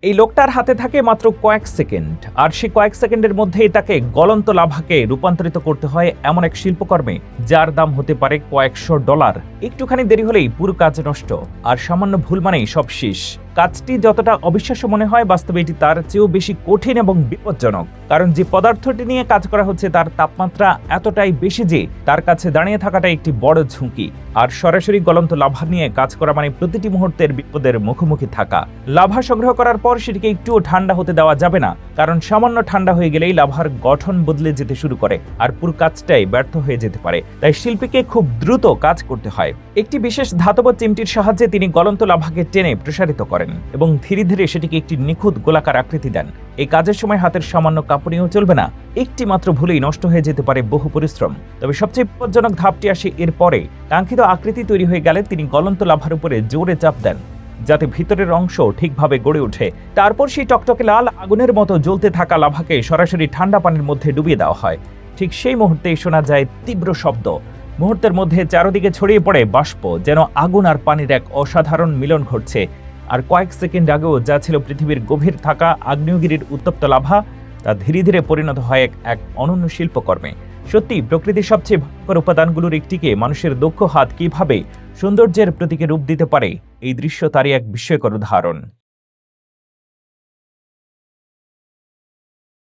এই লোকটার হাতে থাকে মাত্র কয়েক সেকেন্ড, আর সেই কয়েক সেকেন্ডের মধ্যেই তাকে গলন্ত লাভাকে রূপান্তরিত করতে হয় এমন এক শিল্পকর্মে যার দাম হতে পারে কয়েকশো ডলার। একটুখানি দেরি হলেই পুরো কাজ নষ্ট, আর সামান্য ভুল মানেই সব শেষ। কাজটি যতটা অবিশ্বাস্য মনে হয়, বাস্তবে এটি তার চেয়েও বেশি কঠিন এবং বিপজ্জনক। কারণ যে পদার্থটি নিয়ে কাজ করা হচ্ছে তার তাপমাত্রা এতটাই বেশি যে তার কাছে দাঁড়িয়ে থাকাটা একটি বড় ঝুঁকি। আর সরাসরি গলন্ত লাভা নিয়ে কাজ করা মানে প্রতিটি মুহূর্তের বিপদের মুখোমুখি থাকা। লাভা সংগ্রহ করার পর সেটিকে একটুও ঠান্ডা হতে দেওয়া যাবে না, কারণ সামান্য ঠান্ডা হয়ে গেলেই লাভার গঠন বদলে যেতে শুরু করে আর পুরো কাজটাই ব্যর্থ হয়ে যেতে পারে। তাই শিল্পীকে খুব দ্রুত কাজ করতে হয়। একটি বিশেষ ধাতব চিমটির সাহায্যে তিনি গলন্ত লাভাকে টেনে প্রসারিত করেন এবং ধীরে ধীরে সেটিকে একটি নিখুঁত গোলাকার আকৃতি দেন। এই কাজের সময় হাতের সামান্য কাঁপুনিও চলবে না, একটি মাত্র ভুলেই নষ্ট হয়ে যেতে পারে বহু পরিশ্রম। তবে সবচেয়ে বিপজ্জনক ধাপটি আসে এরপরে। কাঙ্ক্ষিত আকৃতি তৈরি হয়ে গেলে তিনি গলন্ত লাভার উপরে জোরে চাপ দেন যাতে ভিতরের অংশ ঠিকভাবে গড়ে ওঠে। তারপর সেই টকটকে লাল আগুনের মতো জ্বলতে থাকা লাভাকে সরাসরি ঠান্ডা পানির মধ্যে ডুবিয়ে দেওয়া হয়। ঠিক সেই মুহূর্তেই শোনা যায় তীব্র শব্দ। মুহূর্তের মধ্যে চারদিকে ছড়িয়ে পড়ে বাষ্প, যেন আগুন আর পানির এক অসাধারণ মিলন ঘটছে। আর কয়েক সেকেন্ড আগেও যা ছিল পৃথিবীর গভীর থাকা আগ্নেয়গিরির উত্তপ্ত লাভা, তা ধীরে ধীরে পরিণত হয় এক অনন্য শিল্পকর্মে। সত্যি প্রকৃতির সবচেয়ে ভয়ঙ্কর উপাদানগুলোর একটিকে মানুষের দক্ষ হাত কিভাবে সৌন্দর্যের প্রতীকে রূপ দিতে পারে, এই দৃশ্য তারই এক বিস্ময়কর উদাহরণ।